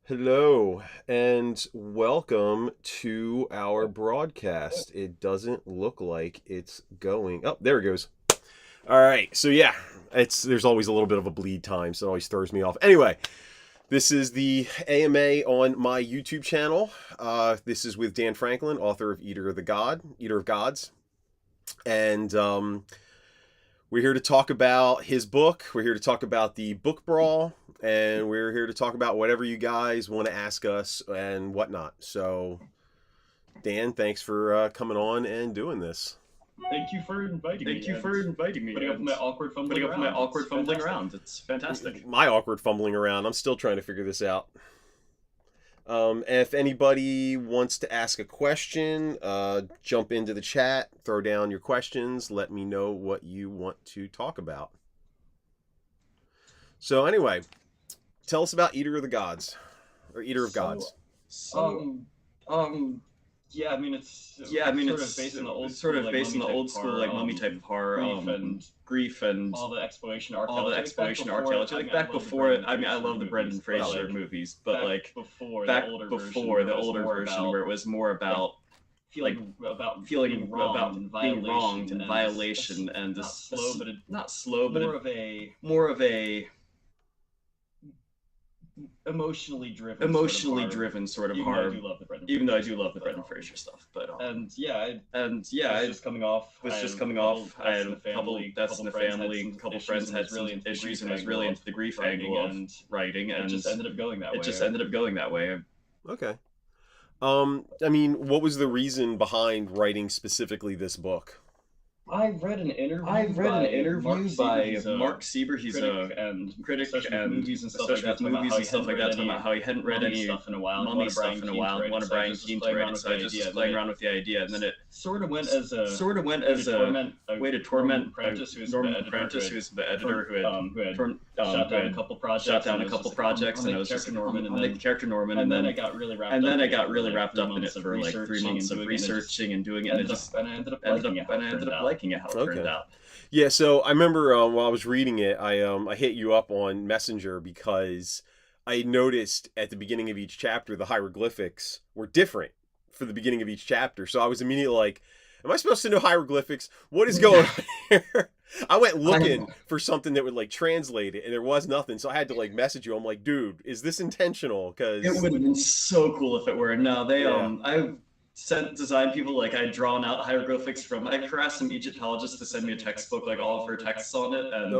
Hello and welcome to our broadcast. It doesn't look like it's going. Oh, there it goes. All right. So yeah, it's there's always a little bit of a bleed time, so it always throws me off. Anyway, this is the AMA on my YouTube channel. This is with Dan Franklin, author of Eater of Gods, and we're here to talk about his book. We're here to talk about the book Brawl, and we're here to talk about whatever you guys want to ask us and whatnot. So, Dan, thanks for coming on and doing this. Thank you for inviting me. Thank you for inviting me. Putting up my awkward fumbling around. It's fantastic. My awkward fumbling around. I'm still trying to figure this out. If anybody wants to ask a question, jump into the chat, throw down your questions, let me know what you want to talk about. So anyway, tell us about Eater of the Gods, or Eater of Gods. Yeah, I mean it's based on the old school like mummy type of horror, grief and all the exploration archaeology. Like back before it, I mean I love the Brendan Fraser movies, but like back before the older version where it was more about feeling about being wronged and violation and this not slow but more of a emotionally driven sort of horror. Even though I do love the Brendan Fraser stuff, but it's just coming off. I had a couple deaths in the family. A couple friends had some issues, and was really into the grief angle of writing, and it just ended up going that way. Okay. I mean, what was the reason behind writing specifically this book? I read an interview by Mark Sieber. He's a critic and movies and stuff like that, talking about how he hadn't read any mummy stuff in a while and wanted Brian Keane to write it. So I just was playing around with the idea, and then it sort of went as a way to torment Norman Prentice, who's the editor who had shot down a couple projects, and I was just the character Norman, and then I got really wrapped up in it for like 3 months of researching and doing it, and I ended up liking it how it turned out. Yeah, so I remember while I was reading it, I hit you up on Messenger because I noticed at the beginning of each chapter the hieroglyphics were different for the beginning of each chapter. So I was immediately like, am I supposed to know hieroglyphics? What is going on here? I went looking for something that would like translate it, and there was nothing. So I had to like message you. I'm like, dude, is this intentional? Because it would have been so cool if it were. No, they I sent design people, like I'd drawn out hieroglyphics from, I harassed some Egyptologists to send me a textbook, like all of her texts on it, and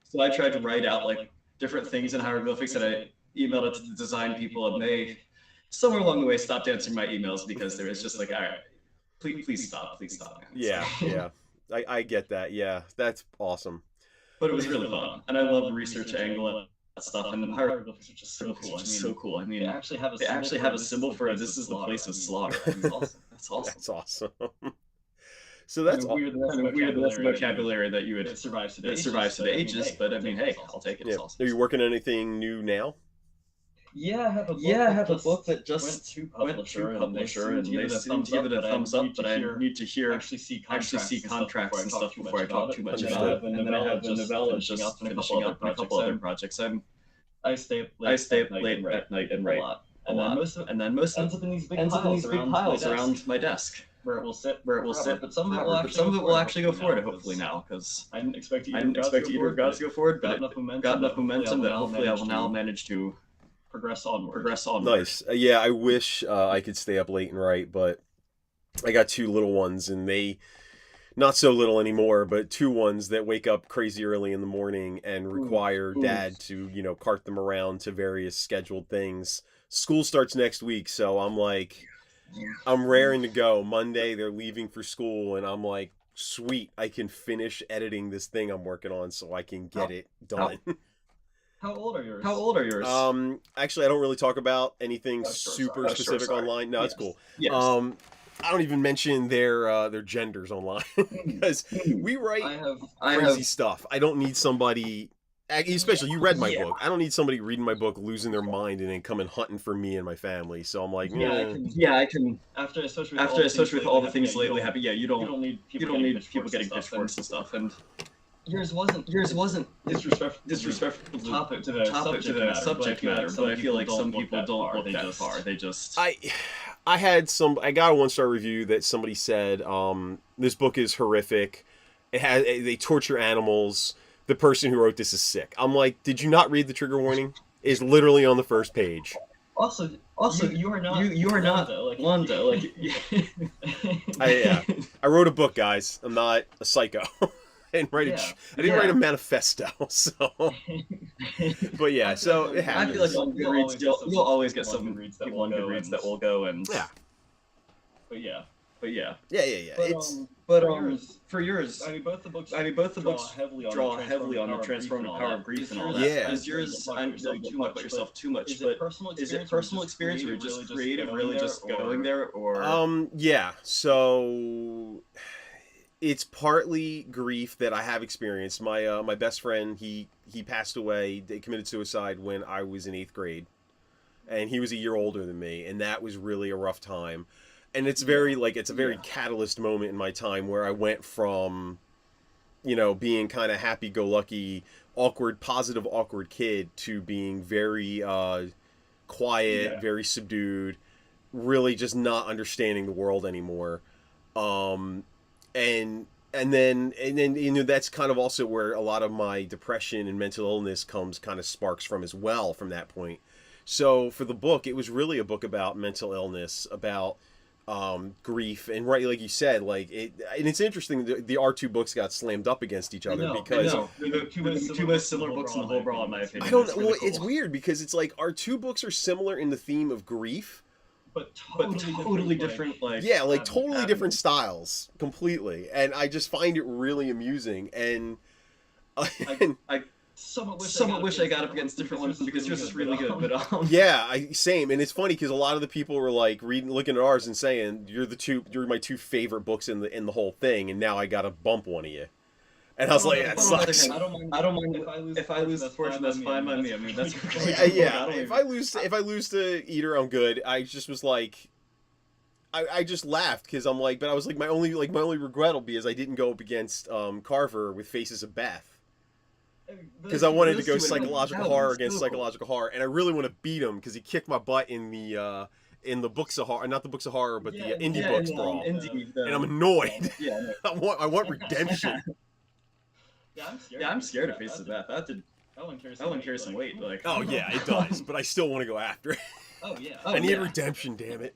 so I tried to write out like different things in hieroglyphics, and I emailed it to the design people, and they somewhere along the way stopped answering my emails because there was just like, all right, please stop. Yeah. I get that. Yeah, that's awesome. But it was really fun, and I love the research angle and stuff, and the hieroglyphics are just so cool. I mean, they actually have a symbol for this is the place of slaughter. That's awesome. That's awesome. So that's weird. That's vocabulary that you would that survives to the ages. But I mean, hey, I'll take it. It's awesome. Are you working on anything new now? Yeah, I have a book that just went to publisher, and they seem to give it a thumbs up, but I need to actually see contracts and stuff before I talk too much about it. And then I have the novella just finishing up a couple other projects. I stay up late at night and write a lot. And then most ends up in these big piles around my desk, where it will sit. But some of it will actually go forward, hopefully now, because I didn't expect Eater of Gods to go forward, but it got enough momentum that hopefully I will now manage to progress onward. Nice. Yeah, I wish I could stay up late and write, but I got 2 little ones, and they not so little anymore, but 2 ones that wake up crazy early in the morning and require dad to, cart them around to various scheduled things. School starts next week, so I'm like, I'm raring to go. Monday, they're leaving for school, and I'm like, sweet, I can finish editing this thing I'm working on so I can get it done. How old are yours? Actually, I don't really talk about anything super specific online. No, it's cool. Yes. I don't even mention their genders online because we write crazy stuff. I don't need somebody, especially you read my book. I don't need somebody reading my book, losing their mind, and then coming hunting for me and my family. So I'm like, I can. After especially with all the things lately happening, you don't need people getting pitchforks and stuff. And yours wasn't disrespectful topic to the subject matter, but I feel like some people don't look that far. They just I got a 1-star review that somebody said this book is horrific. They torture animals. The person who wrote this is sick. I'm like, did you not read the trigger warning? It's literally on the first page. Also, you are not Wanda. Like, I wrote a book, guys. I'm not a psycho. I didn't write a manifesto. So, but yeah, so it happens. I feel like on Goodreads, you'll always get some people on Goodreads that will go and But yeah. For yours, I mean, both the books draw heavily on the transformative power of grief and all that. Yeah. Is yours? I'm not too much yourself too much, but is it personal experience or just creative, really just going there, or? Yeah. So it's partly grief that I have experienced. My best friend, he passed away. They committed suicide when I was in 8th grade, and he was a year older than me, and that was really a rough time. And it's very it's a very catalyst moment in my time where I went from, being kind of happy-go-lucky, positive awkward kid to being very quiet, very subdued, really just not understanding the world anymore. And then that's kind of also where a lot of my depression and mental illness sparks from as well from that point. So for the book, it was really a book about mental illness, about grief, and like you said, and it's interesting our 2 books got slammed up against each other because the two most similar books in the whole Brawl, in my opinion. I don't know. Really cool. It's weird because it's like our 2 books are similar in the theme of grief, but totally different totally different styles completely, and I just find it really amusing, and I somewhat wish I got up against different ones because yours is really good. But same, and it's funny because a lot of the people were like looking at ours and saying you're my 2 favorite books in the whole thing, and now I got to bump one of you. And I was like, that sucks. I don't mind if I lose the fortune. That's fine by me. I mean, that's If I lose to Eater, I'm good. I just was like, I just laughed because I'm like, but I was like, my only regret will be is I didn't go up against Carver with Faces of Beth. Because I wanted to go psychological horror against psychological horror, and I really want to beat him because he kicked my butt in the books of horror, not the books of horror, but the indie books brawl, and I'm annoyed. I want redemption. I'm scared of Faces of Beth. That one carries some weight. Oh yeah, it does, but I still want to go after it. I need redemption, damn it.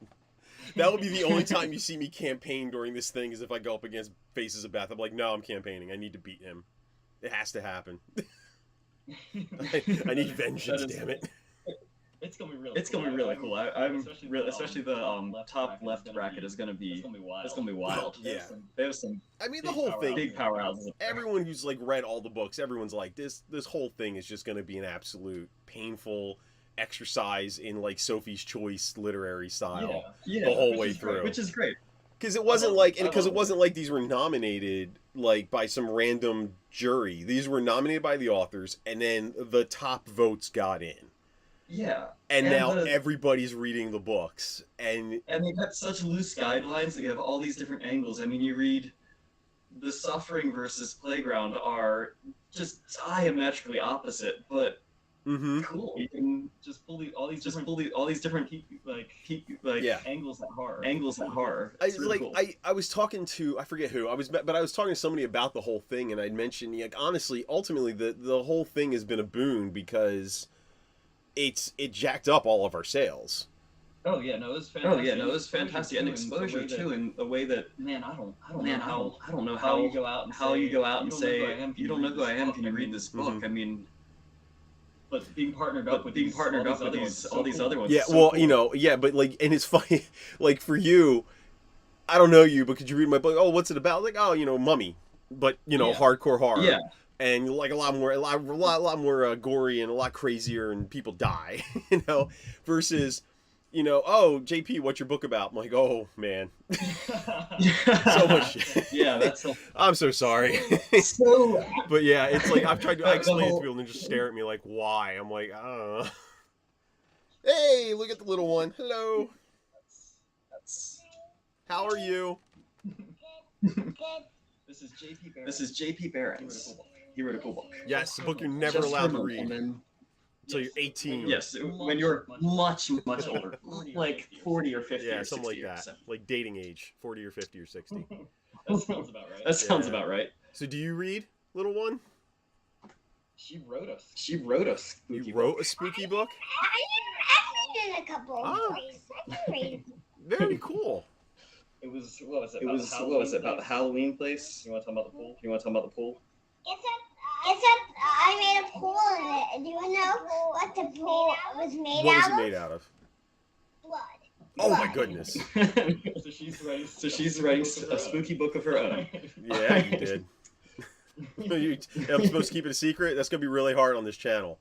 That would be the only time you see me campaign during this thing, is if I go up against Faces of Beth. I'm like, no, I'm campaigning. I need to beat him. It has to happen. I need vengeance, damn it. It's gonna be really cool. I'm really, especially the top left bracket is gonna be wild. Yeah, they have some. I mean, the whole thing, big powerhouses. Everyone who's read all the books, everyone's like, this whole thing is just gonna be an absolute painful exercise in Sophie's Choice literary style the whole way through, which is great. Because it wasn't like these were nominated by some random jury. These were nominated by the authors, and then the top votes got in. Yeah. And now everybody's reading the books, and they've got such loose guidelines that you have all these different angles. I mean, you read The Suffering versus Playground are just diametrically opposite, but cool. You can just pull all these different angles at horror. Really cool. I was talking to, I forget who but I was talking to somebody about the whole thing, and I'd mentioned honestly, ultimately the whole thing has been a boon because it jacked up all of our sales. Oh yeah, no, it was fantastic. And exposure too, in a way that I don't know how you go out and say you don't know who I am. Can you read this book? I mean. But being partnered up with all these other ones. Yeah, well, cool. But and it's funny, for you, I don't know you, but could you read my book? Oh, what's it about? Mummy, but hardcore horror. Yeah. And a lot more gory and a lot crazier, and people die, versus, oh, JP, what's your book about? I'm like, oh man, so much shit. Yeah, I'm so sorry. But yeah, it's I've tried to explain it to people and they just stare at me like, why? I'm like, I don't know. Hey, look at the little one. Hello. How are you? This is JP Behrens. a cool book. Yes, the book you're never allowed to read until you're 18. Yes, when you're much older, like 40 or 50 yeah, or something 60 like that, like dating age, 40 or 50 or 60. That sounds about right. That sounds about right. So do you read, little one? She wrote us. You wrote a spooky book? I did a couple. Oh. I can read. Very cool. It was what was it? About the Halloween place? You want to talk about the pool? Except I made a pool in it. Do you know what the pool was made What was out it of? made out of? Blood. Oh my goodness. So she's writing a spooky book of her own. Yeah, you did. I'm supposed to keep it a secret? That's going to be really hard on this channel.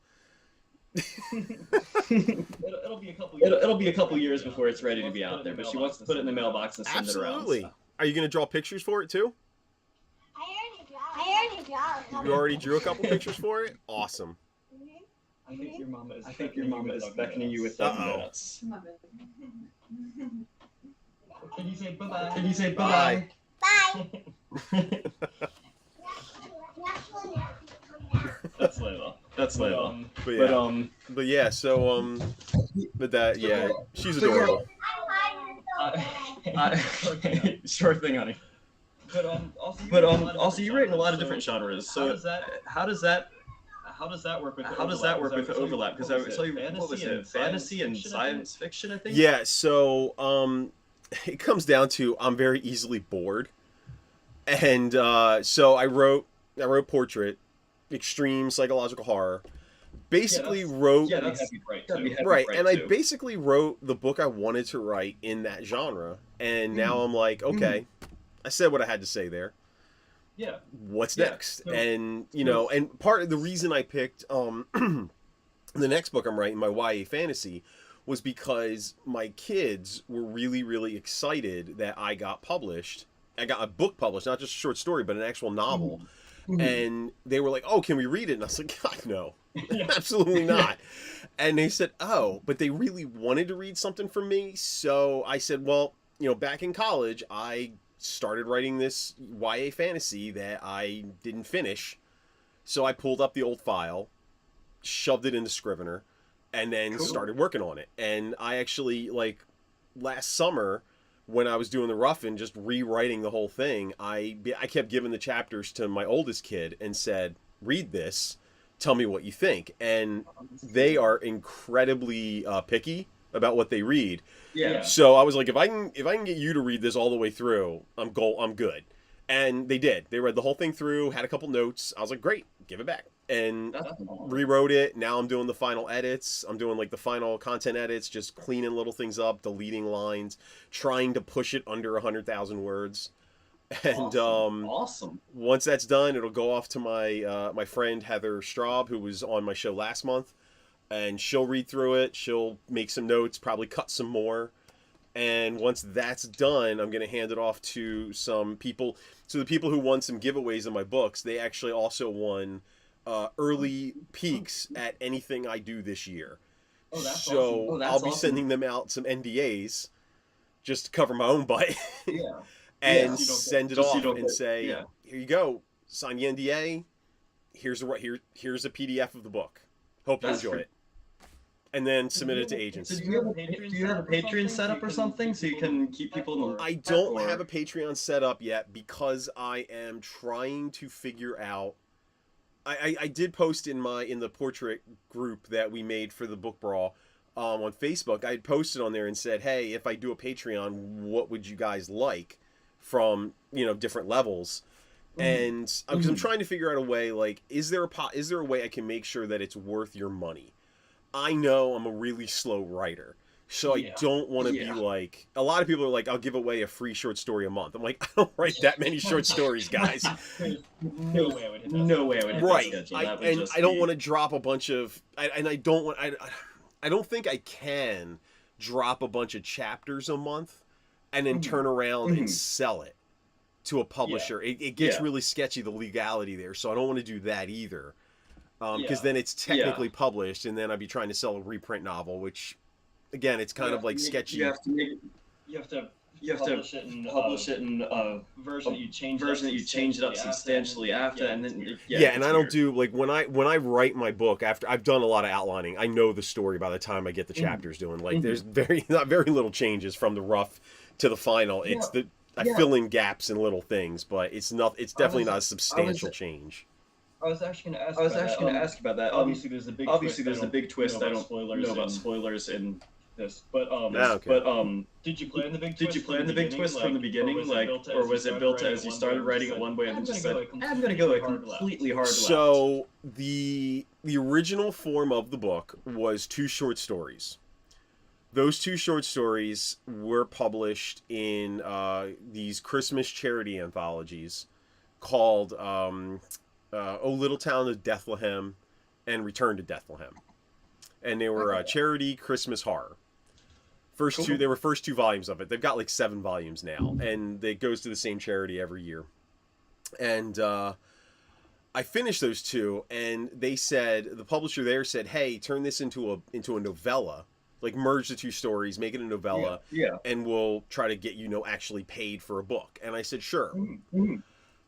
It'll be a couple years. It'll be a couple years before it's ready to be out there, but she wants to put it in the mailbox and send Absolutely. it around. Are you going to draw pictures for it too? I already drew a couple. You already drew a couple pictures for it? Awesome. I think your mama is beckoning you with Uh-oh. donuts. Can you say bye-bye? Can you say bye? Bye. That's Layla. But yeah, so but that yeah, she's adorable. Sure thing, honey. But also you write in a lot of different genres. So how does that work with the overlap? Because I tell you, what was it? Fantasy and science fiction, I think. Yeah, so it comes down to I'm very easily bored, and so I wrote portrait, extreme psychological horror. Basically wrote right, and I basically wrote the book I wanted to write in that genre, and now I'm like, okay, I said what I had to say there. Yeah. What's next? So, and you know, and part of the reason I picked the next book I'm writing, my YA fantasy, was because my kids were really, really excited that I got published. I got a book published, not just a short story, but an actual novel. And they were like, "Oh, can we read it?" And I was like, "God, no, absolutely not." And they said, "Oh," but they really wanted to read something from me. So I said, "Well, you know, back in college, I started writing this YA fantasy that I didn't finish. So I pulled up the old file, shoved it into Scrivener, and then started working on it. And I actually, like, last summer, when I was doing the rough-in, just rewriting the whole thing, I kept giving the chapters to my oldest kid and said, read this, tell me what you think. And they are incredibly picky about what they read. Yeah. So I was like, if I can get you to read this all the way through, I'm good. And they did. They read the whole thing through, had a couple notes. I was like, great, give it back. And rewrote it. Now I'm doing the final edits. I'm doing like the final content edits, just cleaning little things up, deleting lines, trying to push it under 100,000 words. And awesome. Once that's done, it'll go off to my my friend Heather Straub, who was on my show last month, and she'll read through it. She'll make some notes, probably cut some more. And once that's done, I'm going to hand it off to some people. So the people who won some giveaways in my books, they actually also won early peeks at anything I do this year. Oh, that's so awesome. Oh, that's I'll be awesome. sending them out some NDAs just to cover my own butt. Yeah. And Yeah. send it Just so off you don't and get- say, yeah. here you go, sign the NDA. Here's a PDF of the book. Hope you That's enjoy pretty- it. And then submit it to agents. So do you have a Patreon setup or something so you can keep people in the I don't have a Patreon set up yet because I am trying to figure out. I did post in the portrait group that we made for the book Brawl on Facebook. I had posted on there and said, hey, if I do a Patreon, what would you guys like from, you know, different levels? And because I'm trying to figure out a way, like, is there a way I can make sure that it's worth your money? I know I'm a really slow writer, so I don't want to be like, a lot of people are like, I'll give away a free short story a month. I'm like, I don't write that many short stories, guys. No way I would hit that. No way I would hit Right. that schedule. I That would just don't be- want to drop a bunch of, I don't think I can drop a bunch of chapters a month and then turn around and sell it to a publisher. It gets really sketchy, the legality there, so I don't want to do that either. Because then it's technically published, and then I'd be trying to sell a reprint novel, which, again, it's kind of like sketchy. You have to make You have to publish it in a version that you change it up substantially after, and then yeah, and I don't do like when I write my book after I've done a lot of outlining. I know the story by the time I get the chapters doing. Like there's not very little changes from the rough to the final. It's I fill in gaps and little things, but it's definitely not a substantial change. I was actually going to ask about that. Obviously, there's a big twist. I don't know about spoilers in this, but did you plan the big twist? Did you plan the big twist from the beginning, or was it built as you started writing it one way and then just said, "I'm going to go a completely hard left"? So the original form of the book was 2 short stories. Those 2 short stories were published in these Christmas charity anthologies called "O Little Town of Bethlehem" and "Return to Bethlehem," and they were charity Christmas horror. They were first 2 volumes of it. They've got like 7 volumes now, and it goes to the same charity every year. And I finished those 2, and the publisher there said, "Hey, turn this into a novella, like merge the 2 stories, make it a novella, and we'll try to get actually paid for a book." And I said, "Sure."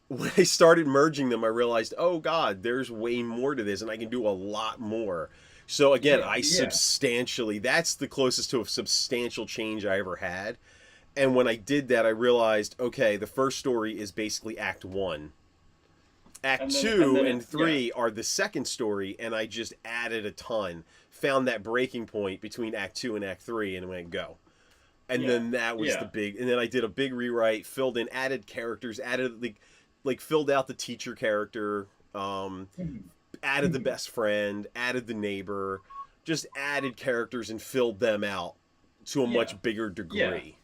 When I started merging them, I realized, oh God, there's way more to this, and I can do a lot more. So again, that's the closest to a substantial change I ever had. And when I did that, I realized, okay, the first story is basically Act 1. Act 2 and 3 are the second story, and I just added a ton. Found that breaking point between Act 2 and Act 3, and went, go. And then that was the big, and then I did a big rewrite, filled in, added characters, added filled out the teacher character, added the best friend, added the neighbor, just added characters and filled them out to a much bigger degree.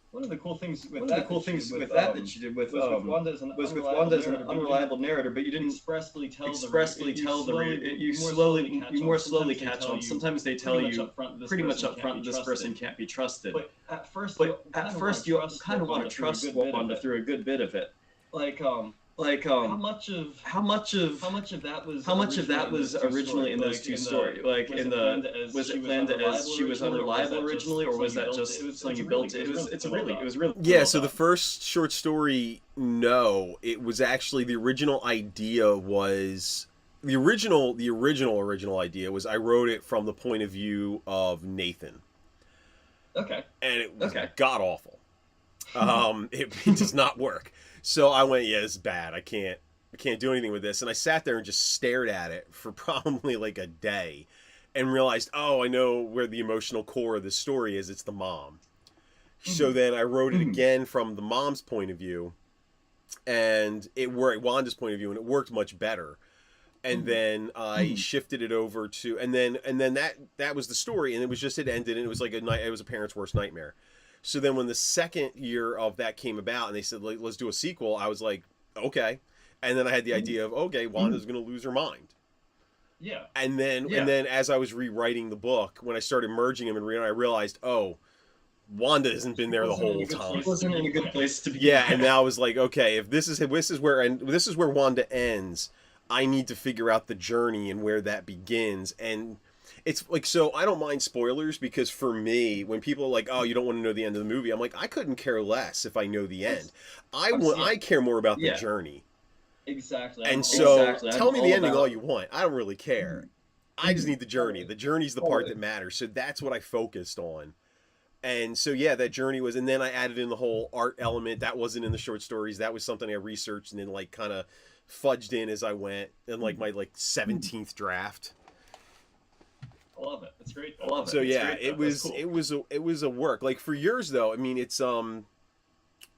One of the cool things with that you did with Wanda as an unreliable narrator, but you didn't expressly tell the reader. You more slowly catch on. Sometimes they tell you pretty much up front this person can't be trusted. But at first you kind of want to trust Wanda through a good bit of it. How much of that was originally in those 2 stories? Was it planned as she was unreliable originally, or was that just something you built? It was really. Yeah. So the first short story, no, it was actually the original idea was the original idea was I wrote it from the point of view of Nathan. Okay. And it was god awful. It does not work. So I went, this is bad. I can't do anything with this. And I sat there and just stared at it for probably like a day and realized, I know where the emotional core of the story is. It's the mom. So then I wrote it again from the mom's point of view, and it worked, Wanda's point of view, and it worked much better. And then I shifted it over to, and then that was the story, and it ended, and it was like it was a parent's worst nightmare. So then when the second year of that came about and they said, let's do a sequel, I was like, okay. And then I had the idea of, okay, Wanda's going to lose her mind. Yeah. And then as I was rewriting the book, when I started merging them and I realized, Wanda hasn't been there the whole time. She wasn't in a good place to be. Yeah, and now I was like, okay, if this is where Wanda ends, I need to figure out the journey and where that begins. And it's like, so I don't mind spoilers, because for me, when people are like, you don't want to know the end of the movie, I'm like, I couldn't care less if I know the end. I care more about the journey. Exactly. And so tell me the ending all you want. I don't really care. I just need the journey. The journey's the part that matters. So that's what I focused on. And so, that journey was, and then I added in the whole art element. That wasn't in the short stories. That was something I researched and then kind of fudged in as I went in my 17th draft. I love it. It's great. I love it. So it was a work. Like for years though, I mean, it's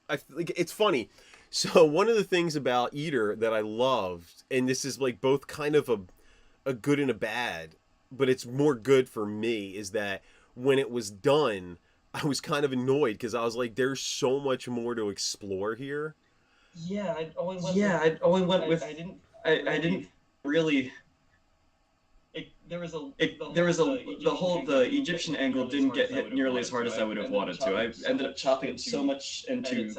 it's funny. So one of the things about Eater that I loved, and this is like both kind of a good and a bad, but it's more good for me, is that when it was done, I was kind of annoyed because I was like, there's so much more to explore here. Yeah, I didn't really. The Egyptian angle didn't get hit nearly as hard as I would have wanted to. I ended up chopping it so much into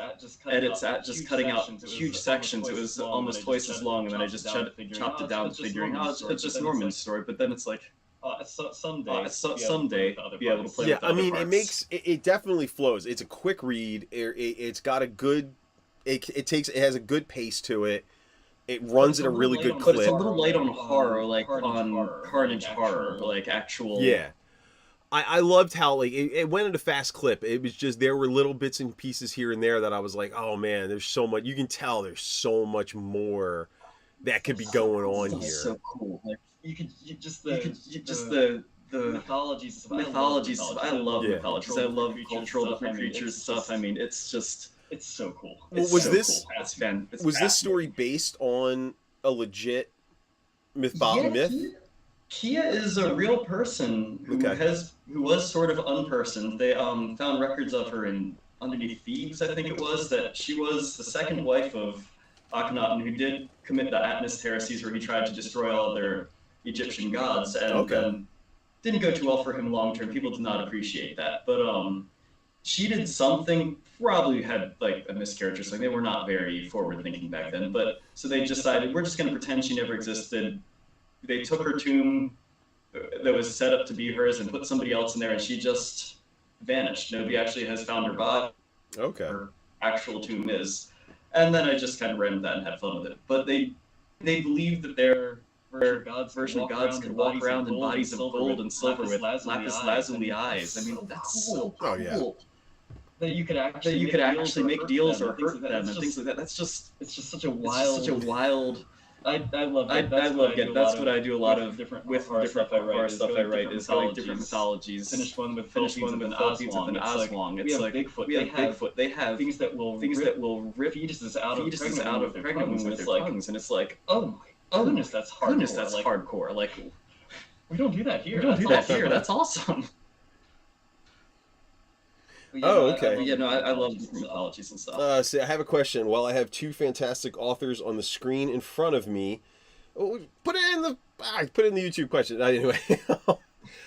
edits at just cutting out huge sections. It was almost twice as long, and then I just chopped it down, figuring, it's just Norman's story. But then it's like, someday be able to play. Yeah, with I other mean, parts. it definitely flows. It's a quick read. It's got a good. It has a good pace to it. It runs at a really good clip. But it's a little light on horror, like on Carnage horror, like actual. Yeah. I loved how like it went at a fast clip. It was just there were little bits and pieces here and there that I was like, oh man, there's so much. You can tell there's so much more that could be going on here. So cool. Like the mythologies. I love mythologies. I love cultural different creatures stuff. I mean, it's so cool. Was this this story based on a legit myth? Kia is a real person who was sort of unpersoned. They found records of her underneath Thebes, I think it was, that she was the second wife of Akhenaten, who did commit the Atmist heresies, where he tried to destroy all their Egyptian gods, and didn't go too well for him long term. People did not appreciate that, but she did something. Probably had like a miscarriage or something. They were not very forward thinking back then, but so they decided, we're just going to pretend she never existed. They took her tomb that was set up to be hers and put somebody else in there, and she just vanished. Nobody actually has found her body. Her actual tomb is. And then I just kind of ran with that and had fun with it. But they believed that their version of gods could walk around in bodies of gold and silver with lapis lazuli eyes. I mean, that's so cool. Oh, yeah. That you could actually make deals or hurt them and things like that. It's just such a wild. I love it. That's what I do a lot of with different horror stuff I write is going different mythologies. Finish one with Philippines with an Aswang. It's like we have Bigfoot. They have things that will rip fetuses out of pregnant women with their tongues, and it's like, oh goodness, that's hardcore. Like, we don't do that here. That's awesome. Okay. I love mythologies and stuff. See, I have a question. While I have two fantastic authors on the screen in front of me, put it in the YouTube question. Anyway,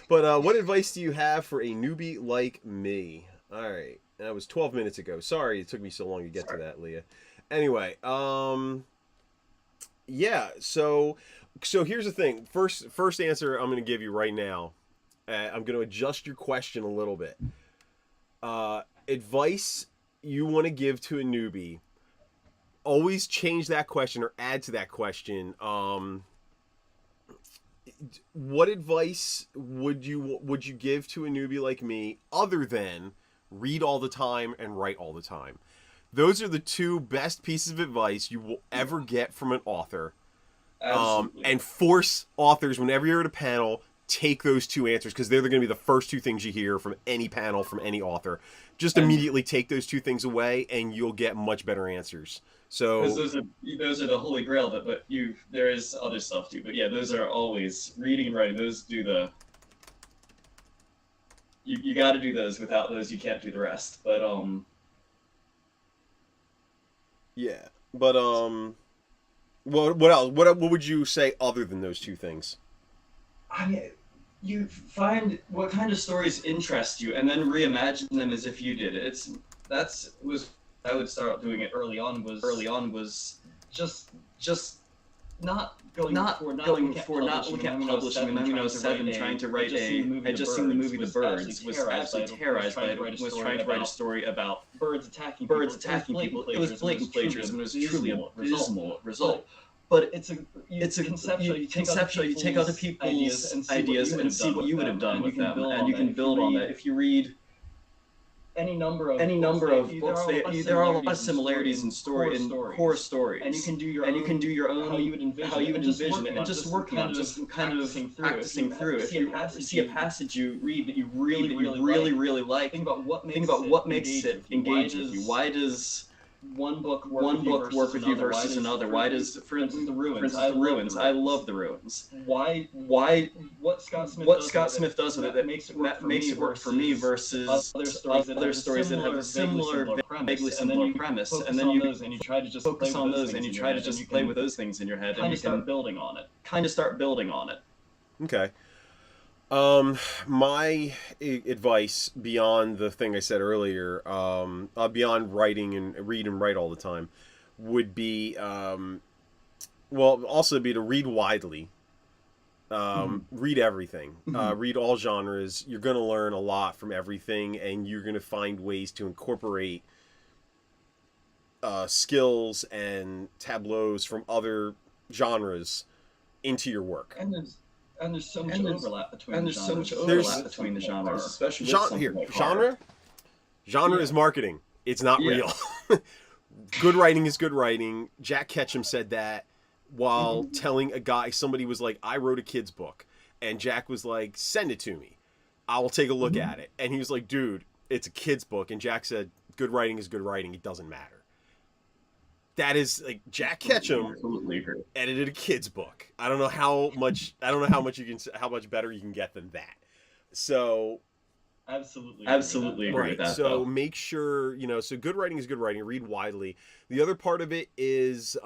but what advice do you have for a newbie like me? All right, that was 12 minutes ago. Sorry, it took me so long to get to that, Leah. Anyway, yeah. So here's the thing. First answer I'm going to give you right now. I'm going to adjust your question a little bit. Advice you want to give to a newbie, always change that question or add to that question. What advice would you give to a newbie like me other than read all the time and write all the time? Those are the two best pieces of advice you will ever get from an author. And force authors, whenever you're at a panel, take those two answers, because they're going to be the first two things you hear from any panel, from any author. Just immediately take those two things away and you'll get much better answers. So those are the holy grail, but there is other stuff too. But yeah, those are always reading and writing. Those do the you got to do those. Without those, you can't do the rest. But yeah. But what else? What would you say other than those two things? I mean, you find what kind of stories interest you, and then reimagine them as if you did it. I would start doing it early on. Was just not looking at publishing. And then when I was 7, trying to write I'd just seen the movie The Birds, was absolutely terrorized by it. Was trying to write a story about birds attacking people. It was blatant plagiarism. It was truly a dismal result. But it's a conceptual. You take other people's ideas and see what you would have done with them, and you can build on that. If you read any number of books, there are a lot of similarities in core stories, and you can do your own how you would envision it, and just working on, just kind of practicing through. If you see a passage you read that you really like, think about what makes it engage with you. Why does one book work with you versus another? Why does, for instance, The Ruins? I love The Ruins. Why? What Scott Smith does with it that makes it work for me versus other stories that have a similar, vaguely similar premise, and then you try to just focus on those, and you try to just play with those things in your head, and you start building on it. Okay. My advice beyond the thing I said earlier, beyond writing and read and write all the time, would be, also be to read widely. Read everything. Read all genres. You're going to learn a lot from everything, and you're going to find ways to incorporate skills and tableaus from other genres into your work. And there's so much overlap between the genres, especially with something like genre. Genre is marketing. It's not real. Good writing is good writing. Jack Ketchum said that while telling a guy, somebody was like, I wrote a kid's book. And Jack was like, send it to me. I will take a look at it. And he was like, dude, it's a kid's book. And Jack said, good writing is good writing. It doesn't matter. That is like Jack Ketchum edited a kid's book. I don't know how much how much better you can get than that. So absolutely agree with that. So make sure, so good writing is good writing. Read widely. The other part of it is,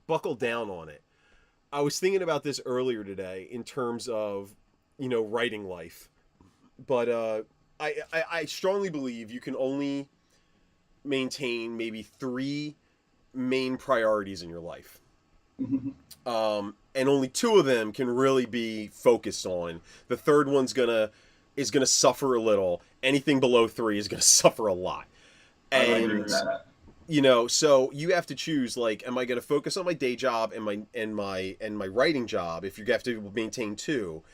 buckle down on it. I was thinking about this earlier today in terms of, writing life. But I strongly believe you can only maintain maybe 3 main priorities in your life. And only 2 of them can really be focused on. The third one's is gonna suffer a little. Anything below 3 is gonna suffer a lot. And I agree with that. So you have to choose, like, am I gonna focus on my day job and my writing job if you have to maintain 2,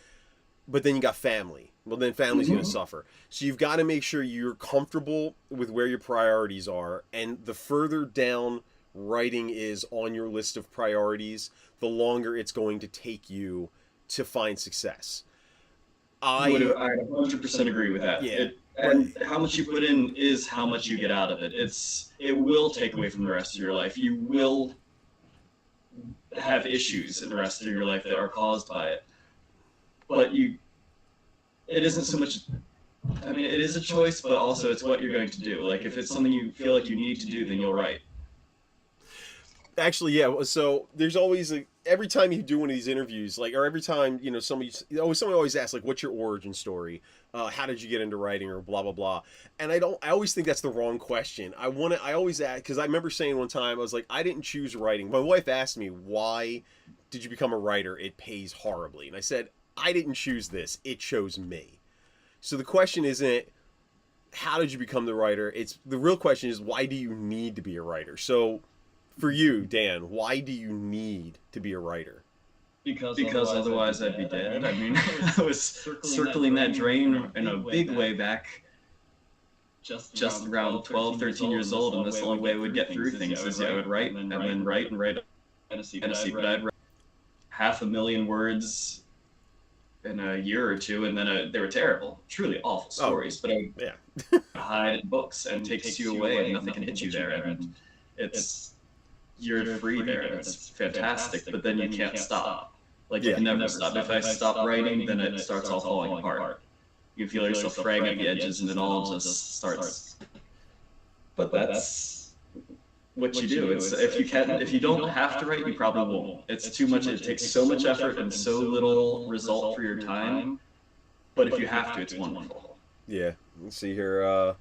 but then you got family. Well, then family's going to suffer. So you've got to make sure you're comfortable with where your priorities are. And the further down writing is on your list of priorities, the longer it's going to take you to find success. I 100% agree with that. Yeah. And how much you put in is how much you get out of it. It will take away from the rest of your life. You will have issues in the rest of your life that are caused by it. But it isn't so much, it is a choice, but also it's what you're going to do. Like, if it's something you feel like you need to do, then you'll write. Actually, yeah. So there's always, every time you do one of these interviews, or every time, someone always asks, like, what's your origin story? How did you get into writing, or blah, blah, blah. And I always think that's the wrong question. I always ask, because I remember saying one time, I was like, I didn't choose writing. My wife asked me, why did you become a writer? It pays horribly. And I said, I didn't choose this. It chose me. So the question isn't, how did you become the writer? The real question is, why do you need to be a writer? So for you, Dan, why do you need to be a writer? Because otherwise I'd be dead. I was circling that drain in a big way back just around 12, 13 years old, and this is the only way I would get through things is I would write and then write fantasy, but I'd write 500,000 words in a year or two, and then they were terrible, truly awful stories. But I hide in books, and takes you away, and nothing can hit you there, and you're free there, and it's fantastic. But then you can't stop. Like, you can never stop. If I stop writing, then it starts all falling apart. You feel yourself fraying at the edges, and it all just starts. But that's what you do. It's if you don't have to write, you probably won't. It's too much. It takes so much effort and so little result for your time. But if you have to, it's wonderful. Yeah. Let's see here.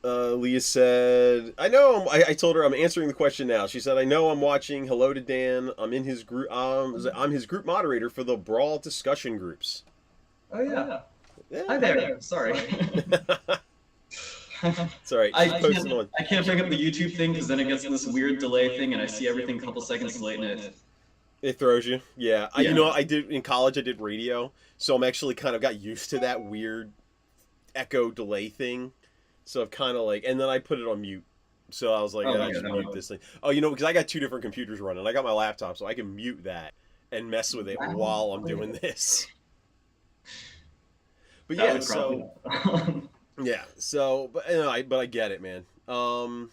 Leah said, I know. I told her I'm answering the question now. She said, I know I'm watching. Hello to Dan. I'm in his group. I'm his group moderator for the Brawl discussion groups. Oh yeah. Hi there. Sorry. It's all right. I can't bring up the YouTube thing because then it gets in this weird delay thing, and I see everything a couple seconds late, and it throws you. Yeah. I did in college. I did radio, so I'm actually kind of got used to that weird echo delay thing. So I've kind of and then I put it on mute. So I was like, I just mute this thing. Oh, because I got 2 different computers running. I got my laptop, so I can mute that and mess with it while I'm doing this. But yeah, so. Yeah, so but I get it, man. No,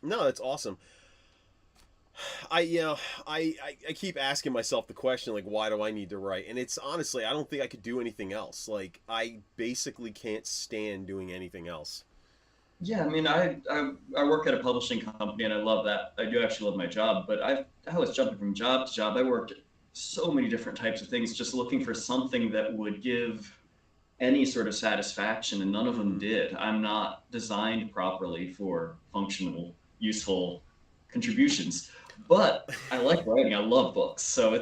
that's awesome. I keep asking myself the question, like, why do I need to write? And it's honestly, I don't think I could do anything else. Like, I basically can't stand doing anything else. Yeah, I work at a publishing company, and I love that. I do actually love my job, but I was jumping from job to job. I worked so many different types of things, just looking for something that would give any sort of satisfaction, and none of them did. I'm not designed properly for functional, useful contributions. But I like writing. I love books, so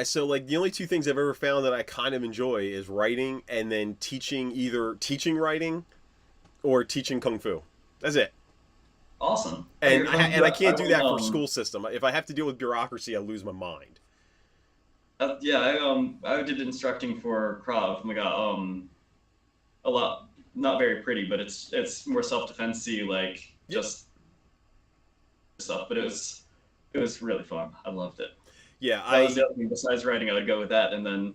so like the only two things I've ever found that I kind of enjoy is writing and then teaching, either teaching writing or teaching kung fu. That's it. Awesome. And I can't do that for school system. If I have to deal with bureaucracy, I lose my mind. I did instructing for Krav Maga. A lot, not very pretty, but it's more self-defense-y, like just stuff. But it was really fun. I loved it. Yeah, that was the other thing. Besides writing, I would go with that, and then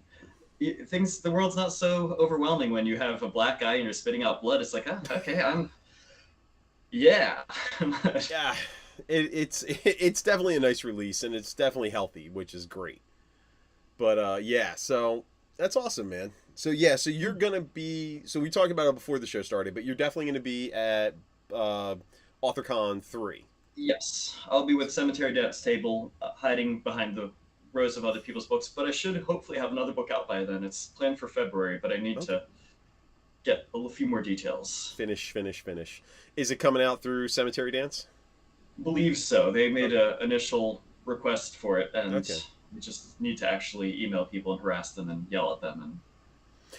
the world's not so overwhelming when you have a black guy and you're spitting out blood. It's like, oh, okay, yeah. It's definitely a nice release, and it's definitely healthy, which is great. But so that's awesome, man. So you're gonna be. So we talked about it before the show started, but you're definitely gonna be at AuthorCon 3. Yes, I'll be with Cemetery Dance Table, hiding behind the rows of other people's books. But I should hopefully have another book out by then. It's planned for February, but I need to get a few more details. Finish. Is it coming out through Cemetery Dance? Believe so. They made an initial request for it, and we just need to actually email people and harass them and yell at them and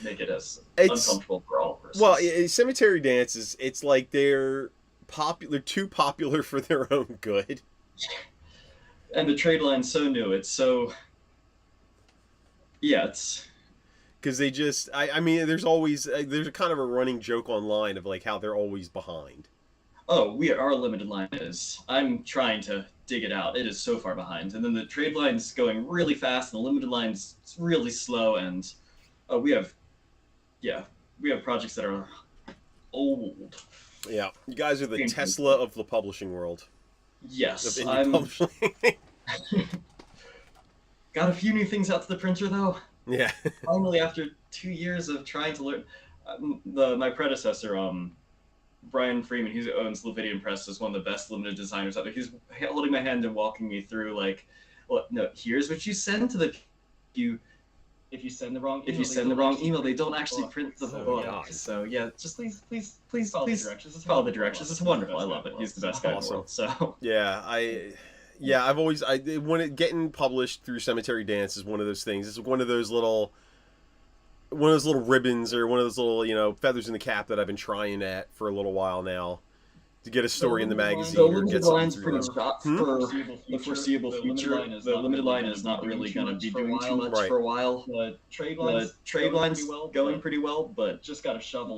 make it as uncomfortable for all persons. Well, Cemetery Dance it's like they're too popular for their own good. And the trade line's so new. It's so... Yeah, it's... Because they just... I mean, there's always... there's kind of a running joke online of like how they're always behind. Oh, our limited line is... I'm trying to dig it out. It is so far behind. And then the trade line's going really fast, and the limited line's really slow, and we have projects that are old. Yeah, you guys are the Tesla of the publishing world. Yes, got a few new things out to the printer though. Yeah. Finally, after 2 years of trying to learn, my predecessor, Brian Freeman, who owns Levidian Press, is one of the best limited designers out there. He's holding my hand and walking me through like, well, no, here's what you send to the if you send the wrong email, they don't actually print the book. So yeah, just please follow the directions. It's wonderful. I love it. He's the best guy in the world. So I've always when it getting published through Cemetery Dance is one of those things. It's one of those little ribbons or one of those little feathers in the cap that I've been trying at for a little while now. To get a story in the magazine. The limited line's pretty shot for the foreseeable future. The limited line is not really going to be doing too much for a while. The trade line's going pretty well, but just got to shovel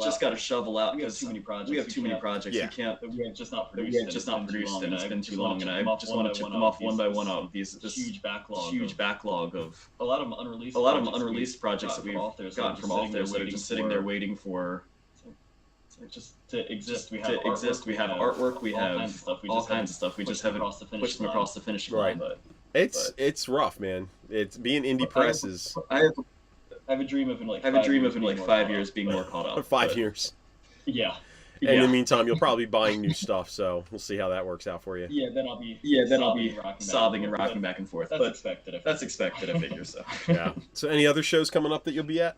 out because we have too many projects. Yeah. We have just not produced it. It's been too long, and I just want to chip them off one by one of this huge backlog of a lot of unreleased projects that we've gotten from authors that are just sitting there waiting for. Just to exist, we have artwork, we have all kinds of stuff. We just haven't pushed them across the finishing line. But it's rough, man. It's being indie press is. I have a dream of in like 5 years being more caught up. 5 years. Yeah. And in the meantime, you'll probably be buying new stuff, so we'll see how that works out for you. Yeah, then I'll be sobbing and rocking back and forth. That's expected. I figure so. Yeah. So, any other shows coming up that you'll be at?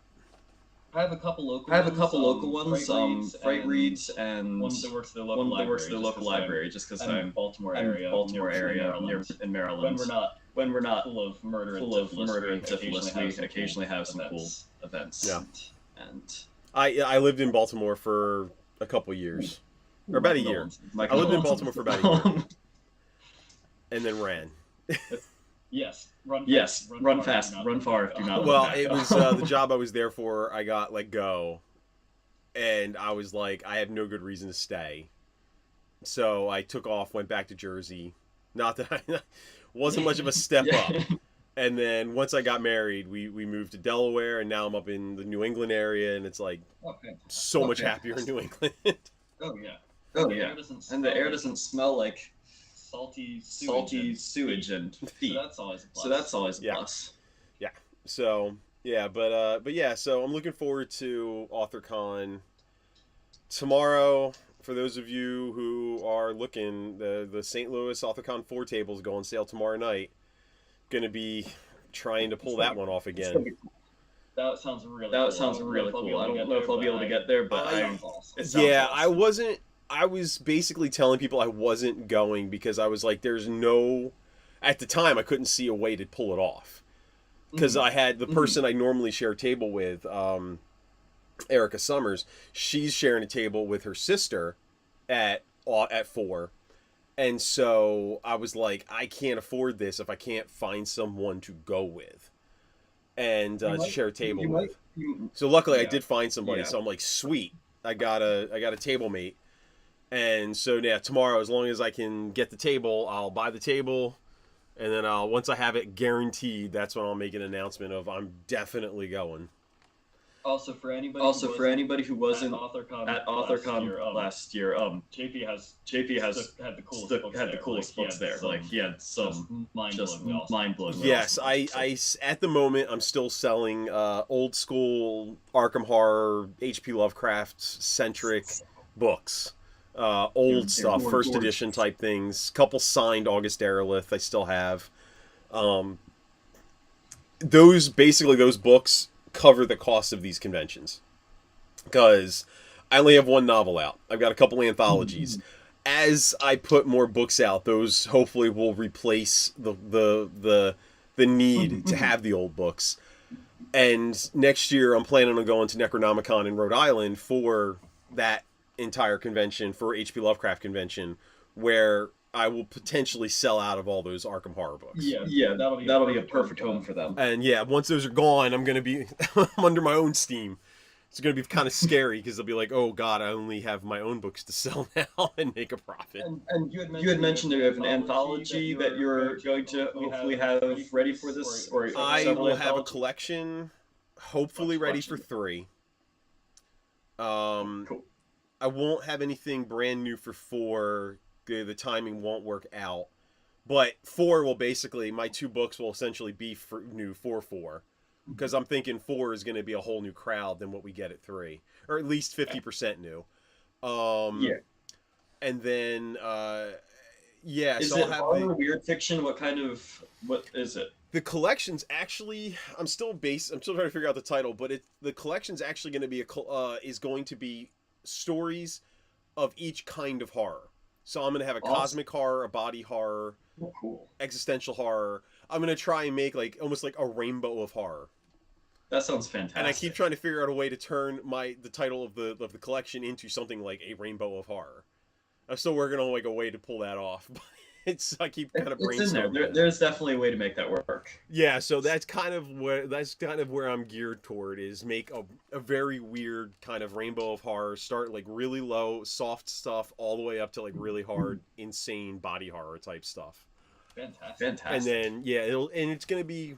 I have a couple local ones, Fright Reads, and one that works at the local library, just because I'm in Baltimore area in Maryland. When we're not full of murder and syphilis, we can occasionally have some cool events. Yeah. And I lived in Baltimore for a couple years, or about a year. I lived in Baltimore for about a year, and then ran. Yes. Run fast. Run far if you're not. Well, it was the job I was there for. I got let go, and I was like, I have no good reason to stay. So I took off, went back to Jersey. Not that I wasn't much of a step up. And then once I got married, we moved to Delaware, and now I'm up in the New England area, and it's like so much happier in New England. Oh yeah. And the air doesn't smell like salty sewage and feet. So that's always a plus. Yeah. So yeah, but yeah. So I'm looking forward to AuthorCon tomorrow. For those of you who are looking, the St. Louis AuthorCon 4 tables go on sale tomorrow night. Going to be trying to pull that one off again. That sounds really cool. I don't know if I'll be able to get there, but I wasn't I was basically telling people I wasn't going because I was like, there's no, at the time I couldn't see a way to pull it off. Because I had the person I normally share a table with, Erica Summers, she's sharing a table with her sister at 4. And so I was like, I can't afford this if I can't find someone to go with and to share a table with. So luckily I did find somebody. So I'm like, sweet, I got a table mate. And so yeah, tomorrow, as long as I can get the table, I'll buy the table, and then once I have it guaranteed, that's when I'll make an announcement of I'm definitely going. Also, for anybody who wasn't at AuthorCon last year, JP has had the coolest books there. Like he had some just mind-blowing. Yes, I at the moment I'm still selling old school Arkham Horror, H.P. Lovecraft centric books. Old stuff, first edition type things. Couple signed August Derleth I still have. Those books cover the cost of these conventions, because I only have one novel out. I've got a couple anthologies. As I put more books out, those hopefully will replace the need to have the old books. And next year I'm planning on going to Necronomicon in Rhode Island for that entire convention, for H.P. Lovecraft convention, where I will potentially sell out of all those Arkham Horror books. Yeah, that'll be a perfect home for them. And yeah, once those are gone, I'm gonna be I'm under my own steam. It's gonna be kind of scary because they'll be like, oh god, I only have my own books to sell now and make a profit. And you had mentioned you have an anthology that you're going to hopefully have ready for this, or I will have a collection, hopefully ready for 3. Cool. I won't have anything brand new for 4. The timing won't work out. But 4 will basically, my 2 books will essentially be new for 4. Because I'm thinking 4 is going to be a whole new crowd than what we get at 3. Or at least 50% new. Yeah. And then, yeah. Is so it I'll have horror, weird fiction? What is it? The collection's actually, I'm still trying to figure out the title, but the collection's actually going to be is going to be stories of each kind of horror. So I'm going to have a cosmic horror, a body horror, existential horror. I'm going to try and make almost like a rainbow of horror. That sounds fantastic. And I keep trying to figure out a way to turn the title of the collection into something like a rainbow of horror. I'm still working on a way to pull that off. But I keep kind of brainstorming. There's definitely a way to make that work. Yeah, so that's kind of where I'm geared toward, is make a very weird kind of rainbow of horror. Start really low, soft stuff, all the way up to really hard, insane body horror type stuff. Fantastic. And then it's gonna be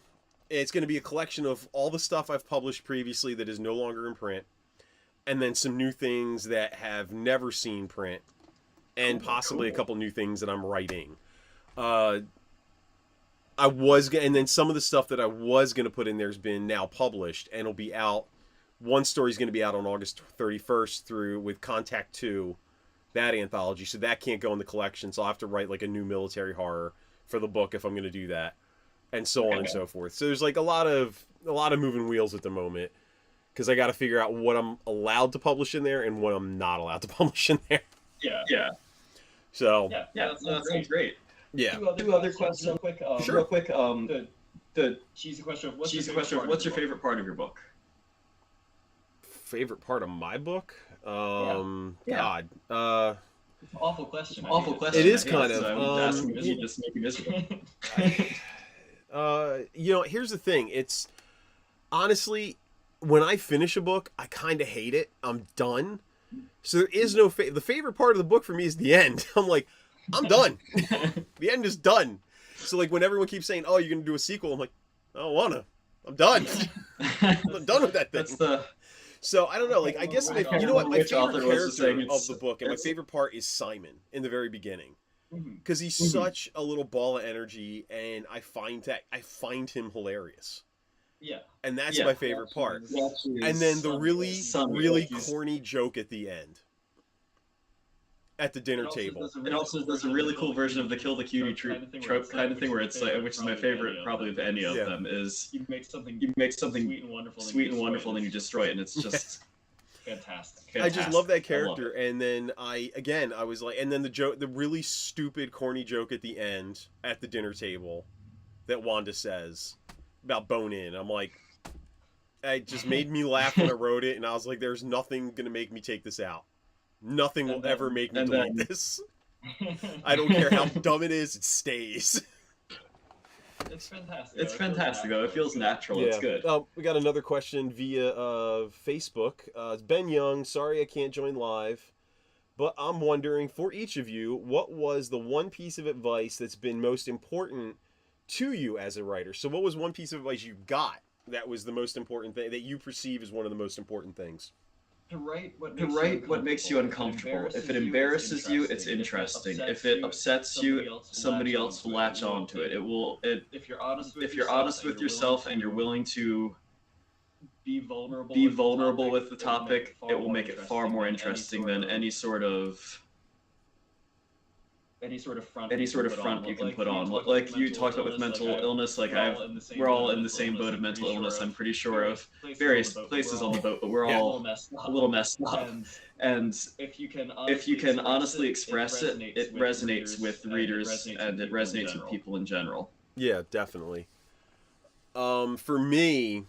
a collection of all the stuff I've published previously that is no longer in print, and then some new things that have never seen print. And possibly a couple new things that I'm writing. And then some of the stuff that I was going to put in there has been now published, and it'll be out. One story is going to be out on August 31st with Contact 2, that anthology. So that can't go in the collection. So I'll have to write a new military horror for the book if I'm going to do that, and so on and so forth. So there's a lot of moving wheels at the moment, because I got to figure out what I'm allowed to publish in there and what I'm not allowed to publish in there. Yeah. So that sounds great. Yeah. Two other questions, real quick. The cheesy question of what's your favorite part of your book? Favorite part of my book? God. Awful question. It is kind of. Asking this, you just make me miserable. Here's the thing. It's honestly, when I finish a book, I kind of hate it. I'm done. So there is no the favorite part of the book for me is the end. I'm like, I'm done. The end is done. So when everyone keeps saying, "Oh, you're gonna do a sequel," I'm like, I don't wanna. I'm done. I'm done with that thing. So I don't know. I guess my favorite character of the book and my favorite part is Simon in the very beginning, because he's such a little ball of energy, and I find him hilarious. Yeah. And that's my favorite part. And then the really corny joke at the end. At the dinner table. It also does a really cool version of the kill the cutie trope kind of thing, where it's which is my favorite probably of any of them, is you make something sweet and wonderful, and then you destroy it, and it's just Fantastic. I just love that character. And then I was like, and then the really stupid, corny joke at the end at the dinner table that Wanda says about bone in. I'm like, it just made me laugh when I wrote it, and I was like, there's nothing gonna make me take this out. Nothing will ever make me delete this. I don't care how dumb it is, it stays. It's fantastic. It's fantastic though. It feels natural. Yeah. It's good. We got another question via Facebook. It's Ben Young. Sorry I can't join live, but I'm wondering, for each of you, what was the one piece of advice that's been most important to you as a writer? So what was one piece of advice you got that was the most important thing, that you perceive as one of the most important things? To write what makes you uncomfortable. If it embarrasses you, it's interesting. If it upsets you, somebody else will latch on to it. If you're honest with yourself and you're willing to be vulnerable with the topic, it will make it far more interesting than any sort of front you can put on. Like you talked about with mental illness, like we're all in the same boat of mental illness. I'm pretty sure of various places on the boat, but we're all a little messed up. And if you can honestly express it, it resonates with readers and it resonates with people in general. Yeah, definitely. For me,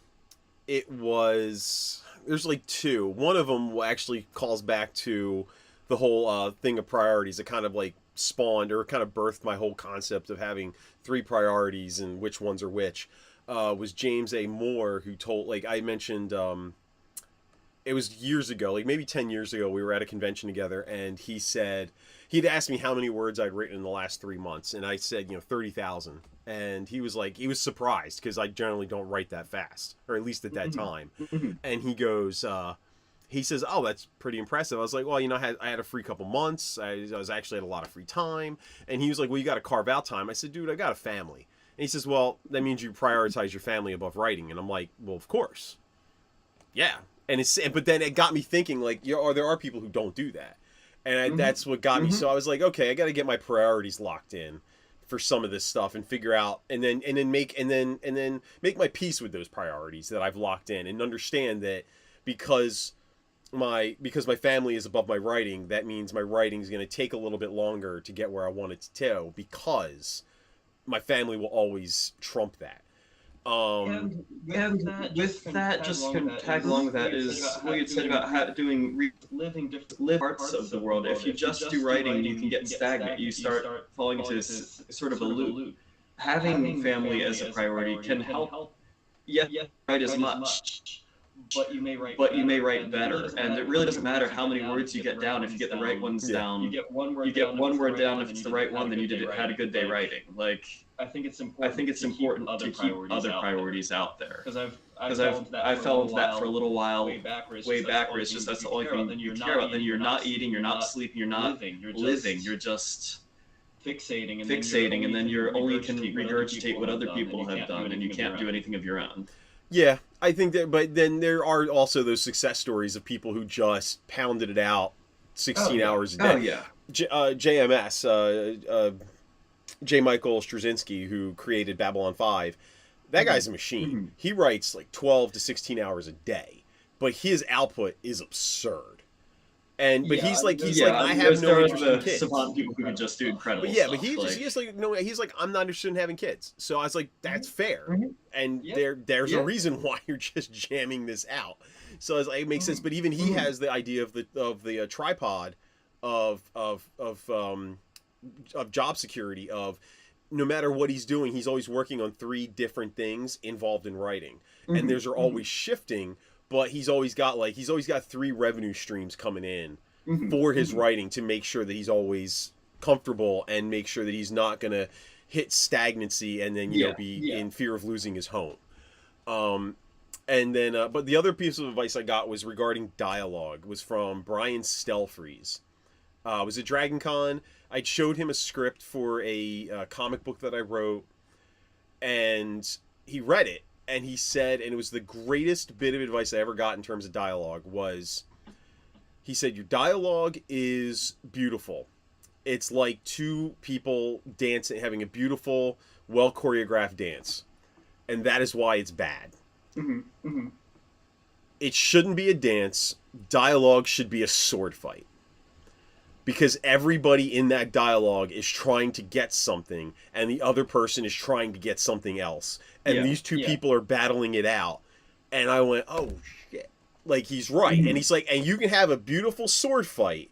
there's like two. One of them actually calls back to the whole thing of priorities. It kind of like spawned or kind of birthed my whole concept of having 3 priorities and which ones are which. Was James A. Moore, who told, like I mentioned, it was years ago, like maybe 10 years ago, we were at a convention together, and he'd asked me how many words I'd written in the last 3 months, and I said, 30,000. And he was surprised, because I generally don't write that fast, or at least at that time. And he goes, he says, "Oh, that's pretty impressive." I was like, "Well, I had a free couple months. I was actually had a lot of free time." And he was like, "Well, you got to carve out time." I said, "Dude, I got a family." And he says, "Well, that means you prioritize your family above writing." And I'm like, "Well, of course, yeah." But then it got me thinking, like, there are people who don't do that, and that's what got me. So I was like, okay, I got to get my priorities locked in for some of this stuff and figure out, and then make my peace with those priorities that I've locked in, and understand that because my family is above my writing, that means my writing is going to take a little bit longer to get where I want it to, because my family will always trump that. And with that, just tag along with that is what you said about living different parts of the world. If you just do writing, you can get stagnant. You start falling into sort of a loop. Having family as a priority can help. Yes, write as much. But you may write better, and it really doesn't matter how many words you get down. If you get the right ones down, you get one word down. If it's the right one, then you had a good day writing. Like, I think it's important to keep other priorities out there. Because I fell into that for a little while, way back, where it's just that's the only thing you care about. Then you're not eating, you're not sleeping, you're not living. You're just fixating, and then you only can regurgitate what other people have done, and you can't do anything of your own. Yeah, I think that, but then there are also those success stories of people who just pounded it out 16 hours a day. Oh, yeah. JMS, J. Michael Straczynski, who created Babylon 5, that guy's a machine. He writes like 12 to 16 hours a day, but his output is absurd. But he's like, I have no interest in kids. Savant people who can just do incredible stuff. But he's like, I'm not interested in having kids. So I was like, that's fair. And there's a reason why you're just jamming this out. So I was like, it makes sense. But even he has the idea of the tripod of job security, of no matter what he's doing, he's always working on 3 different things involved in writing, and those are always shifting. But he's always got 3 revenue streams coming in for his writing, to make sure that he's always comfortable, and make sure that he's not gonna hit stagnancy and then be in fear of losing his home. And then but the other piece of advice I got was regarding dialogue. Was from Brian Stelfreeze. It was at Dragon Con. I showed him a script for a comic book that I wrote, and he read it. And he said, and it was the greatest bit of advice I ever got in terms of dialogue, was, he said, your dialogue is beautiful. It's like 2 people dancing, having a beautiful, well-choreographed dance. And that is why it's bad. it shouldn't be a dance. Dialogue should be a sword fight. Because everybody in that dialogue is trying to get something, and the other person is trying to get something else. And these two people are battling it out. And I went, oh, shit. Like, he's right. And he's like, and you can have a beautiful sword fight.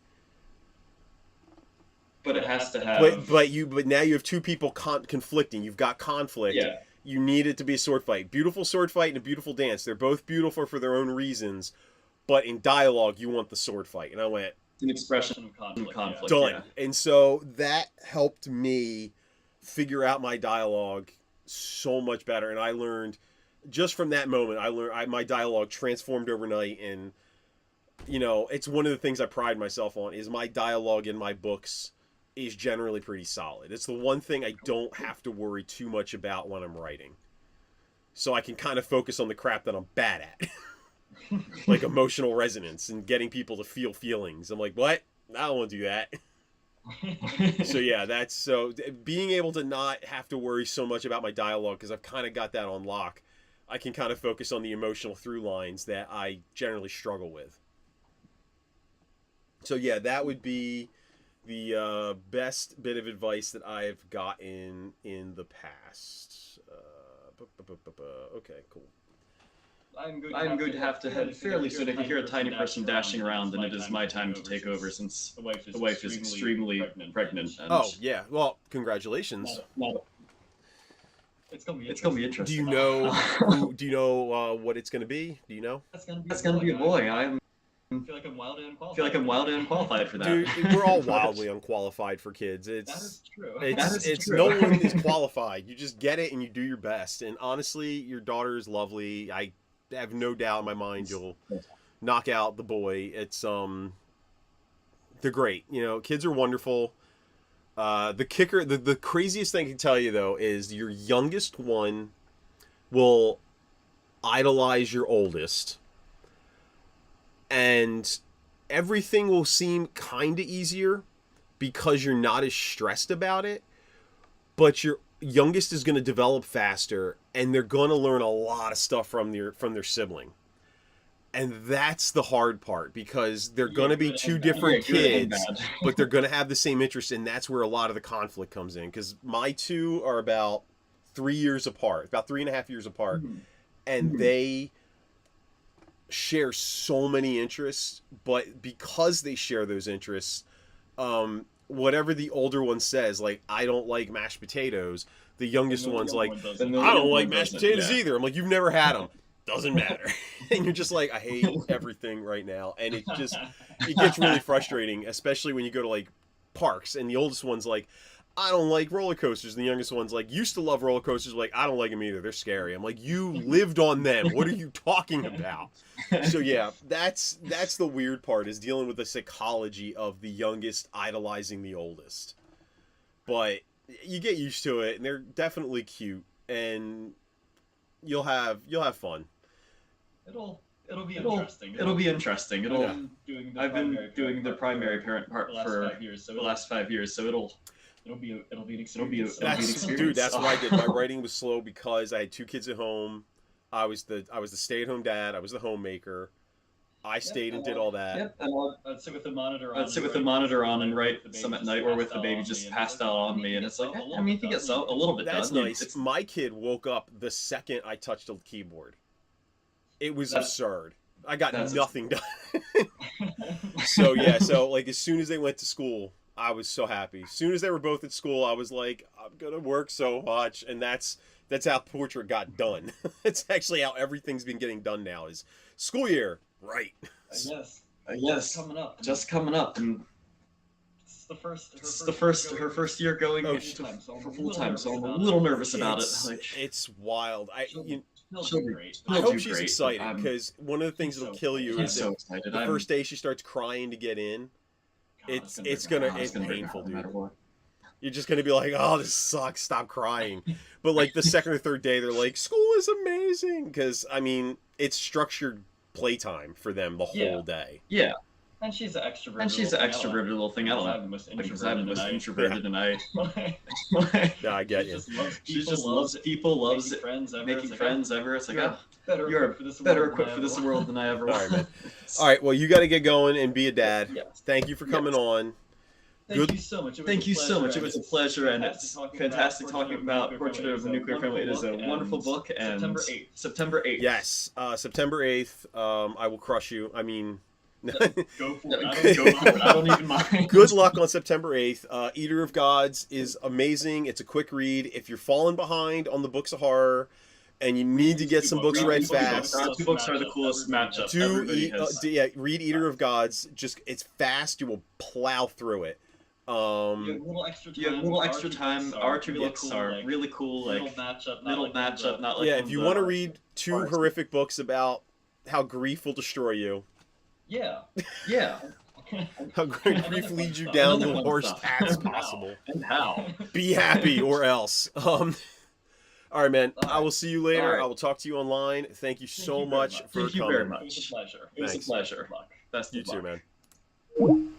But it has to have... But now you have two people conflicting. You've got conflict. Yeah. You need it to be a sword fight. Beautiful sword fight and a beautiful dance. They're both beautiful for their own reasons. But in dialogue, you want the sword fight. And I went... an expression of conflict. Done. Yeah. And so that helped me figure out my dialogue so much better. And I learned, just from that moment, my dialogue transformed overnight. And, you know, it's one of the things I pride myself on is my dialogue in my books is generally pretty solid. It's the one thing I don't have to worry too much about when I'm writing. So I can kind of focus on the crap that I'm bad at. Like emotional resonance and getting people to feel feelings. I'm like, what? I don't want to do that. So yeah, being able to not have to worry so much about my dialogue, because I've kind of got that on lock. I can kind of focus on the emotional through lines that I generally struggle with. So yeah, that would be the best bit of advice that I've gotten in the past. Okay, cool. I'm going to have to head fairly soon. I can hear a tiny person dashing around, and it is my time to take over since the wife is extremely pregnant. And oh, yeah. Well, congratulations. It's gonna be interesting. Do you know what it's gonna be? Do you know? That's gonna be a boy. I feel like I'm wildly unqualified for that. Dude, we're all wildly unqualified for kids. That is true. It's true. No one is qualified. You just get it and you do your best. And honestly, your daughter is lovely. I have no doubt in my mind you'll knock out the boy. It's they're great. You know, kids are wonderful. The craziest thing I can tell you though is your youngest one will idolize your oldest, and everything will seem kind of easier because you're not as stressed about it, but your youngest is going to develop faster, and they're going to learn a lot of stuff from their sibling. And that's the hard part, because they're going to be two different kids, but they're going to have the same interest, and that's where a lot of the conflict comes in. Because my two are about 3 years apart, about 3.5 years apart, and they share so many interests, but because they share those interests, whatever the older one says, like, I don't like mashed potatoes, the youngest one's like, I don't like mashed potatoes either. I'm like, you've never had them. Doesn't matter. And you're just like, I hate everything right now. And it gets really frustrating, especially when you go to like parks and the oldest one's like, I don't like roller coasters. And the youngest one's like, used to love roller coasters. Like, I don't like them either. They're scary. I'm like, you lived on them. What are you talking about? So yeah, that's the weird part, is dealing with the psychology of the youngest idolizing the oldest. But you get used to it, and they're definitely cute, and you'll have fun. It'll be interesting. I've been doing the primary parent part for the last 5 years, so it'll be an experience. Dude, that's what I did. My writing was slow because I had 2 kids at home. I was the stay-at-home dad. I was the homemaker. I stayed and did all that. Yep, and I'd sit with the monitor on and write some at night, or with the baby just passed out on me, and it's like, I mean, he gets a little bit done. That's nice. My kid woke up the second I touched the keyboard. It was absurd. I got nothing done. So yeah, like as soon as they went to school, I was so happy. As soon as they were both at school, I was like, I'm gonna work so much, and that's how Portrait got done. That's actually how everything's been getting done now. Is school year, right? Yes. Just coming up, and it's her first year going for full time, so I'm a little nervous about it. Like, it's wild. She'll be great. I hope she's excited, because one of the things that'll kill you is so the first day she starts crying to get in. It's painful, dude. You're just gonna be like, oh, this sucks, stop crying. But like the second or third day, they're like, school is amazing, because I mean, it's structured playtime for them the whole day. Yeah. And she's an extroverted. And she's an extroverted little thing. I don't know. Because I'm the most introverted, and I. Yeah, I get you. She just loves people, loves making friends ever. It's like, you're better equipped for this world than I ever was. All right, man. All right, well, you got to get going and be a dad. Yes. Thank you for coming on. Thank you so much. Thank you so much. It was a pleasure, and it's fantastic talking about Portrait of a Nuclear Family. It is a wonderful book, and September 8th. Yes, September 8th. I will crush you. I mean, Go for it. I don't even mind. Good luck on September 8th. Eater of Gods is amazing. It's a quick read. If you're falling behind on the books of horror and you need to get some books read fast, Two books are the coolest matchup. Read Eater of Gods. Just it's fast. You will plow through it. You have a little extra time. Our two books are really cool. Like little matchup, not like if you want to read two horrific books about how grief will destroy you. Yeah. How grief leads you down the worst paths possible. And how? Be happy or else. All right, man. I will see you later. Right. I will talk to you online. Thank you so much for coming. Thank you very much. It was a pleasure. It was a pleasure. Good luck. Best You of too, luck. man.